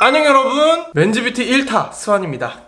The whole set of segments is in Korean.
안녕 여러분, 맨즈뷰티 1타 스완입니다.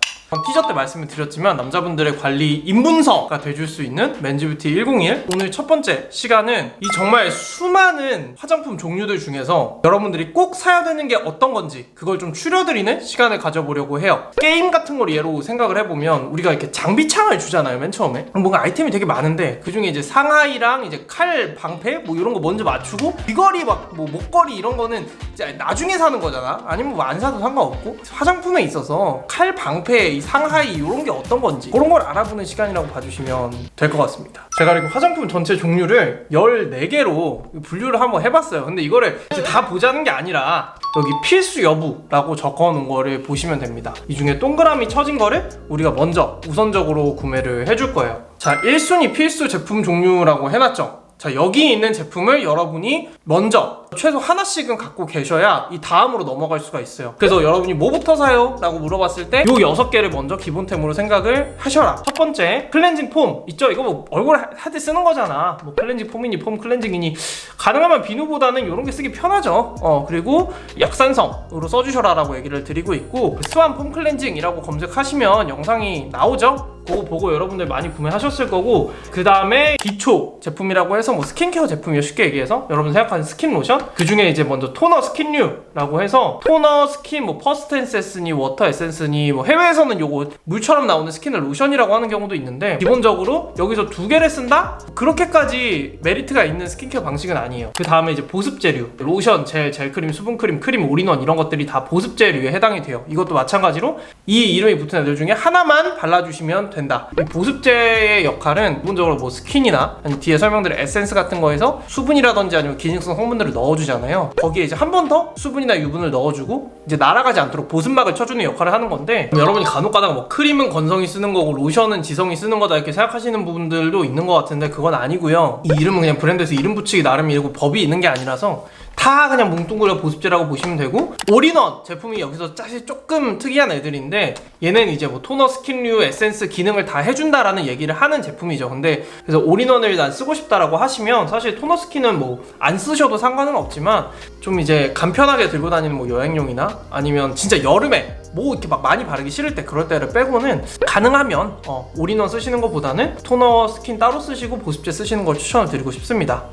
티저 때 말씀을 드렸지만 남자분들의 관리 입문서가 돼줄 수 있는 맨즈뷰티 101. 오늘 첫 번째 시간은 이 정말 수많은 화장품 종류들 중에서 여러분들이 꼭 사야 되는 게 어떤 건지 그걸 좀 추려드리는 시간을 가져보려고 해요. 게임 같은 걸 예로 생각을 해보면 우리가 이렇게 장비창을 주잖아요. 맨 처음에 뭔가 아이템이 되게 많은데 그 중에 이제 상하이랑 이제 칼, 방패 뭐 이런 거 먼저 맞추고 귀걸이 막 뭐 목걸이 이런 거는 이제 나중에 사는 거잖아. 아니면 뭐 안 사도 상관없고 화장품에 있어서 칼, 방패, 상하이 이런 게 어떤 건지 그런 걸 알아보는 시간이라고 봐주시면 될 것 같습니다. 제가 이렇게 화장품 전체 종류를 14개로 분류를 한번 해봤어요. 근데 이거를 이제 다 보자는 게 아니라 여기 필수 여부라고 적어놓은 거를 보시면 됩니다. 이 중에 동그라미 쳐진 거를 우리가 먼저 우선적으로 구매를 해줄 거예요. 자, 1순위 필수 제품 종류라고 해놨죠. 자, 여기 있는 제품을 여러분이 먼저 최소 하나씩은 갖고 계셔야 이 다음으로 넘어갈 수가 있어요. 그래서 여러분이 뭐부터 사요? 라고 물어봤을 때 요 6개를 먼저 기본템으로 생각을 하셔라. 첫 번째, 클렌징 폼 있죠? 이거 뭐 얼굴 할 때 쓰는 거잖아. 뭐 클렌징 폼이니 폼 클렌징이니 가능하면 비누보다는 이런 게 쓰기 편하죠. 그리고 약산성으로 써주셔라 라고 얘기를 드리고 있고, 스완 폼 클렌징이라고 검색하시면 영상이 나오죠? 그거 보고 여러분들 많이 구매하셨을 거고, 그 다음에 기초 제품이라고 해서 뭐 스킨케어 제품이요. 쉽게 얘기해서 여러분 생각하는 스킨 로션, 그 중에 이제 먼저 토너 스킨류라고 해서 토너, 스킨, 뭐 퍼스트 에센스니 워터 에센스니 뭐 해외에서는 요거 물처럼 나오는 스킨을 로션이라고 하는 경우도 있는데, 기본적으로 여기서 2개를 쓴다? 그렇게까지 메리트가 있는 스킨케어 방식은 아니에요. 그 다음에 이제 보습제류, 로션, 젤, 젤크림, 수분크림, 크림, 올인원 이런 것들이 다 보습제류에 해당이 돼요. 이것도 마찬가지로 이 이름이 붙은 애들 중에 하나만 발라주시면 된다. 이 보습제의 역할은 기본적으로 뭐 스킨이나 아니면 뒤에 설명드린 에센스 같은 거에서 수분이라든지 아니면 기능성 성분들을 넣어주잖아요. 거기에 이제 한 번 더 수분이나 유분을 넣어주고 이제 날아가지 않도록 보습막을 쳐주는 역할을 하는 건데, 여러분이 간혹가다가 뭐 크림은 건성이 쓰는 거고 로션은 지성이 쓰는 거다 이렇게 생각하시는 부분들도 있는 것 같은데 그건 아니고요. 이 이름은 그냥 브랜드에서 이름 붙이기 나름이고 법이 있는 게 아니라서 다 그냥 뭉뚱그려 보습제라고 보시면 되고, 올인원 제품이 여기서 사실 조금 특이한 애들인데 얘는 이제 뭐 토너, 스킨류, 에센스 기능을 다 해준다라는 얘기를 하는 제품이죠. 근데 그래서 올인원을 난 쓰고 싶다라고 하시면 사실 토너 스킨은 뭐 안 쓰셔도 상관은 없지만 좀 이제 간편하게 들고 다니는 뭐 여행용이나 아니면 진짜 여름에 뭐 이렇게 막 많이 바르기 싫을 때 그럴 때를 빼고는 가능하면 올인원 쓰시는 것보다는 토너, 스킨 따로 쓰시고 보습제 쓰시는 걸 추천을 드리고 싶습니다.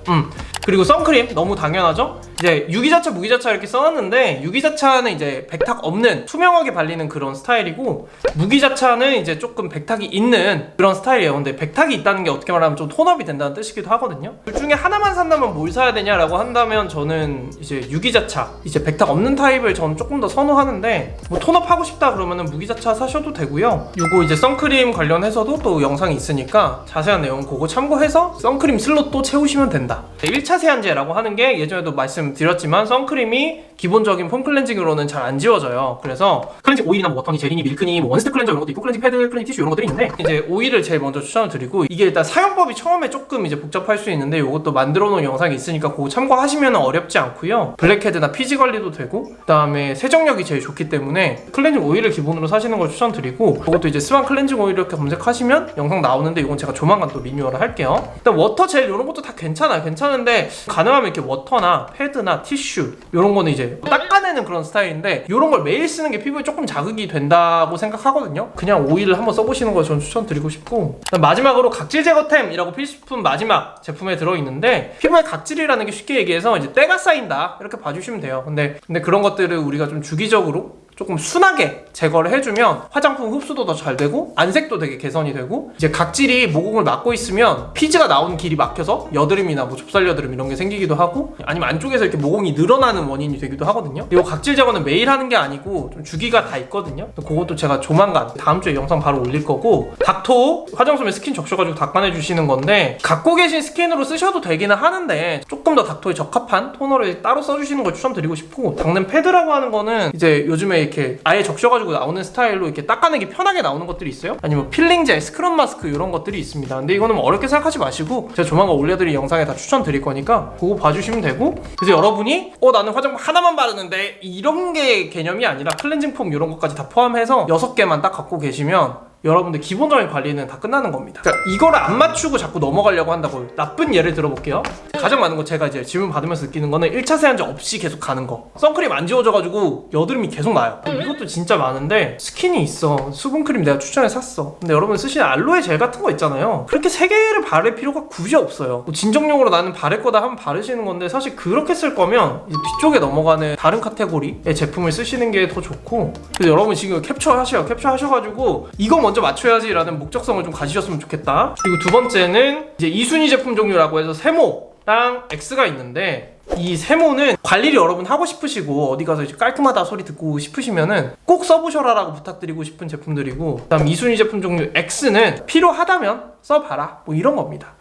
그리고 선크림 너무 당연하죠? 이제 유기자차, 무기자차 이렇게 써놨는데, 유기자차는 이제 백탁 없는 투명하게 발리는 그런 스타일이고, 무기자차는 이제 조금 백탁이 있는 그런 스타일이에요. 근데 백탁이 있다는 게 어떻게 말하면 좀 톤업이 된다는 뜻이기도 하거든요. 둘 중에 하나만 산다면 뭘 사야 되냐라고 한다면 저는 이제 유기자차, 이제 백탁 없는 타입을 저는 조금 더 선호하는데, 뭐 톤업 하고 싶다 그러면은 무기자차 사셔도 되고요. 요거 이제 선크림 관련해서도 또 영상이 있으니까 자세한 내용 그거 참고해서 선크림 슬롯도 채우시면 된다. 1차 세안제라고 하는 게 예전에도 말씀드렸지만 선크림이 기본적인 폼 클렌징으로는 잘 안 지워져요. 그래서 클렌징 오일이나 뭐 워터니, 젤이니, 밀크니, 뭐 원스텝 클렌저 이런 것도 있고, 클렌징 패드, 클렌징 티슈 이런 것들이 있는데, 이제 오일을 제일 먼저 추천을 드리고, 이게 일단 사용법이 처음에 조금 이제 복잡할 수 있는데 이것도 만들어 놓은 영상이 있으니까 그거 참고하시면 어렵지 않고요. 블랙헤드나 피지 관리도 되고, 그 다음에 세정력이 제일 좋기 때문에 클렌징 오일을 기본으로 사시는 걸 추천드리고, 그것도 이제 스완 클렌징 오일 이렇게 검색하시면 영상 나오는데 이건 제가 조만간 또 리뉴얼을 할게요. 일단 워터 젤 이런 것도 다 괜찮아요. 괜찮은데 가능하면 이렇게 워터나 패드나 티슈 이런 거는 이제 닦아내는 그런 스타일인데, 이런 걸 매일 쓰는 게 피부에 조금 자극이 된다고 생각하거든요. 그냥 오일을 한번 써보시는 걸 저는 추천드리고 싶고, 마지막으로 각질 제거템이라고 필수품 마지막 제품에 들어있는데, 피부에 각질이라는 게 쉽게 얘기해서 이제 때가 쌓인다 이렇게 봐주시면 돼요. 근데 그런 것들을 우리가 좀 주기적으로 조금 순하게 제거를 해주면 화장품 흡수도 더 잘 되고 안색도 되게 개선이 되고, 이제 각질이 모공을 막고 있으면 피지가 나오는 길이 막혀서 여드름이나 뭐 좁쌀 여드름 이런 게 생기기도 하고, 아니면 안쪽에서 이렇게 모공이 늘어나는 원인이 되기도 하거든요. 이 각질 제거는 매일 하는 게 아니고 좀 주기가 다 있거든요. 그것도 제가 조만간 다음 주에 영상 바로 올릴 거고, 닥토 화장솜에 스킨 적셔가지고 닦아내 주시는 건데, 갖고 계신 스킨으로 쓰셔도 되기는 하는데 조금 더 닥토에 적합한 토너를 따로 써주시는 걸 추천드리고 싶고, 닦는 패드라고 하는 거는 이제 요즘에 이렇게 아예 적셔가지고 나오는 스타일로 이렇게 닦아내기 편하게 나오는 것들이 있어요. 아니면 필링젤, 스크럽 마스크 이런 것들이 있습니다. 근데 이거는 뭐 어렵게 생각하지 마시고 제가 조만간 올려드릴 영상에 다 추천드릴 거니까 그거 봐주시면 되고, 그래서 여러분이 나는 화장품 하나만 바르는데 이런 게 개념이 아니라 클렌징 폼 이런 것까지 다 포함해서 6개만 딱 갖고 계시면 여러분들 기본적인 관리는 다 끝나는 겁니다. 그러니까 이거를 안 맞추고 자꾸 넘어가려고 한다고. 나쁜 예를 들어볼게요. 가장 많은 거 제가 이제 질문 받으면서 느끼는 거는 1차 세안제 없이 계속 가는 거. 선크림 안 지워져가지고 여드름이 계속 나요. 이것도 진짜 많은데 스킨이 있어. 수분크림 내가 추천해 샀어. 근데 여러분 쓰시는 알로에 젤 같은 거 있잖아요. 그렇게 3개를 바를 필요가 굳이 없어요. 뭐 진정용으로 나는 바를 거다 하면 바르시는 건데 사실 그렇게 쓸 거면 이제 뒤쪽에 넘어가는 다른 카테고리의 제품을 쓰시는 게 더 좋고. 그래서 여러분 지금 캡처하셔가지고 이거 먼저 맞춰야지 라는 목적성을 좀 가지셨으면 좋겠다. 그리고 두 번째는 이제 이순위 제품 종류라고 해서 세모랑 X가 있는데, 이 세모는 관리를 여러분 하고 싶으시고 어디 가서 이제 깔끔하다 소리 듣고 싶으시면은 꼭 써보셔라라고 부탁드리고 싶은 제품들이고, 그다음 이순위 제품 종류 X는 필요하다면 써봐라 뭐 이런 겁니다.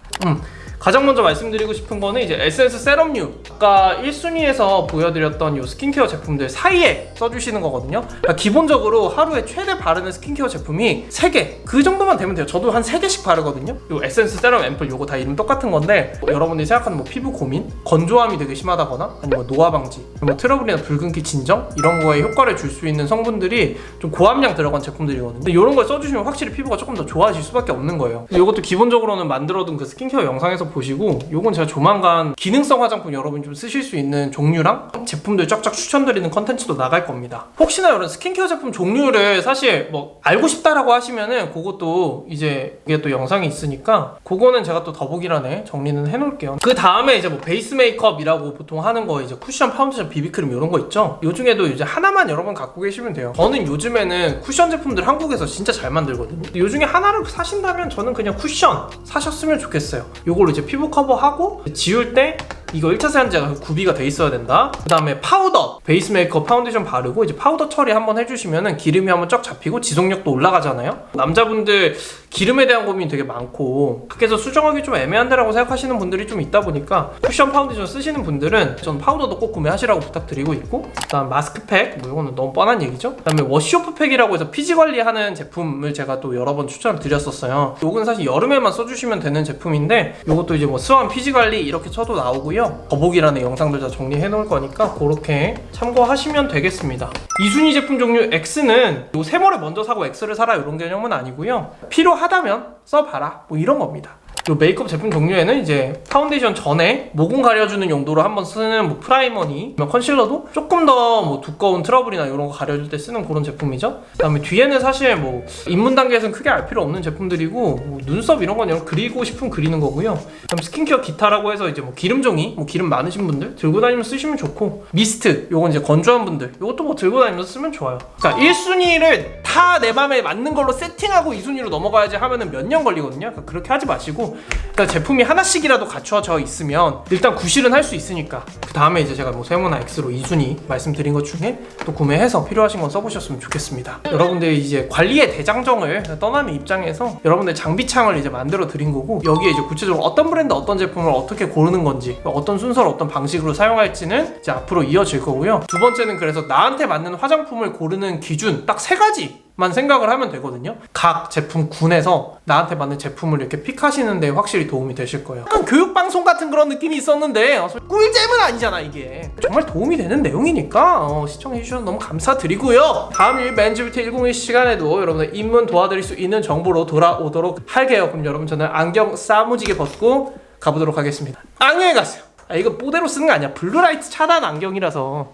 가장 먼저 말씀드리고 싶은 거는 이제 에센스 세럼류, 아까 1순위에서 보여드렸던 이 스킨케어 제품들 사이에 써주시는 거거든요. 그러니까 기본적으로 하루에 최대 바르는 스킨케어 제품이 3개, 그 정도만 되면 돼요. 저도 한 3개씩 바르거든요. 이 에센스 세럼 앰플 요거 다 이름 똑같은 건데, 여러분들이 생각하는 뭐 피부 고민, 건조함이 되게 심하다거나 아니면 노화 방지, 뭐 트러블이나 붉은기 진정 이런 거에 효과를 줄 수 있는 성분들이 좀 고함량 들어간 제품들이거든요. 근데 이런 걸 써주시면 확실히 피부가 조금 더 좋아질 수밖에 없는 거예요. 이것도 기본적으로는 만들어둔 그 스킨케어 영상에서 보시고, 요건 제가 조만간 기능성 화장품 여러분 좀 쓰실 수 있는 종류랑 제품들 쫙쫙 추천드리는 컨텐츠도 나갈 겁니다. 혹시나 이런 스킨케어 제품 종류를 사실 뭐 알고 싶다라고 하시면은 그것도 이제 이게 또 영상이 있으니까 그거는 제가 또 더보기란에 정리는 해놓을게요. 그 다음에 이제 뭐 베이스 메이크업이라고 보통 하는 거, 이제 쿠션, 파운데이션, 비비크림 이런 거 있죠. 요 중에도 이제 하나만 여러분 갖고 계시면 돼요. 저는 요즘에는 쿠션 제품들 한국에서 진짜 잘 만들거든요. 요 중에 하나를 사신다면 저는 그냥 쿠션 사셨으면 좋겠어요. 요걸로 이제 피부 커버하고 지울 때 이거 1차 세안제가 구비가 돼 있어야 된다. 그 다음에 파우더, 베이스 메이크업 파운데이션 바르고 이제 파우더 처리 한번 해주시면은 기름이 한번 쫙 잡히고 지속력도 올라가잖아요. 남자분들 기름에 대한 고민이 되게 많고 밖에서 수정하기 좀 애매한데라고 생각하시는 분들이 좀 있다 보니까 쿠션 파운데이션 쓰시는 분들은 전 파우더도 꼭 구매하시라고 부탁드리고 있고, 그 다음 마스크팩, 뭐 이거는 너무 뻔한 얘기죠. 그 다음에 워시오프 팩이라고 해서 피지 관리하는 제품을 제가 또 여러 번 추천을 드렸었어요. 요건 사실 여름에만 써주시면 되는 제품인데, 요것도 이제 뭐 스완 피지 관리 이렇게 쳐도 나오고요. 더보기란에 영상들 다 정리해 놓을 거니까 그렇게 참고하시면 되겠습니다. 이순위 제품 종류 X는 요 세모를 먼저 사고 X를 사라 이런 개념은 아니고요. 필요하다면 써봐라 뭐 이런 겁니다. 요 메이크업 제품 종류에는 이제 파운데이션 전에 모공 가려주는 용도로 한번 쓰는 뭐 프라이머니, 컨실러도 조금 더 뭐 두꺼운 트러블이나 이런 거 가려줄 때 쓰는 그런 제품이죠. 그 다음에 뒤에는 사실 뭐 입문 단계에서는 크게 알 필요 없는 제품들이고, 뭐 눈썹 이런 건 그리고 싶으면 그리는 거고요. 그다음 스킨케어 기타라고 해서 이제 뭐 기름종이, 뭐 기름 많으신 분들 들고 다니면서 쓰시면 좋고, 미스트 요건 이제 건조한 분들 요것도 뭐 들고 다니면서 쓰면 좋아요. 자, 1순위를 다 내 맘에 맞는 걸로 세팅하고 2순위로 넘어가야지 하면은 몇 년 걸리거든요. 그러니까 그렇게 하지 마시고 일단 제품이 하나씩이라도 갖춰져 있으면 일단 구실은 할 수 있으니까, 그 다음에 이제 제가 뭐 세모나 X로 2순위 말씀드린 것 중에 또 구매해서 필요하신 건 써보셨으면 좋겠습니다. 여러분들 이제 관리의 대장정을 떠나는 입장에서 여러분들 장비창을 이제 만들어 드린 거고, 여기에 이제 구체적으로 어떤 브랜드 어떤 제품을 어떻게 고르는 건지, 어떤 순서로 어떤 방식으로 사용할지는 이제 앞으로 이어질 거고요. 두 번째는 그래서 나한테 맞는 화장품을 고르는 기준 딱 3가지만 생각을 하면 되거든요. 각 제품군에서 나한테 맞는 제품을 이렇게 픽하시는 데 확실히 도움이 되실 거예요. 약간 교육방송 같은 그런 느낌이 있었는데 꿀잼은 아니잖아. 이게 정말 도움이 되는 내용이니까 시청해주셔서 너무 감사드리고요. 다음 맨즈뷰티 101 시간에도 여러분들 입문 도와드릴 수 있는 정보로 돌아오도록 할게요. 그럼 여러분 저는 안경 싸무지게 벗고 가보도록 하겠습니다. 안녕히 가세요. 이거 뽀대로 쓰는 거 아니야. 블루라이트 차단 안경이라서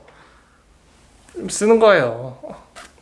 쓰는 거예요.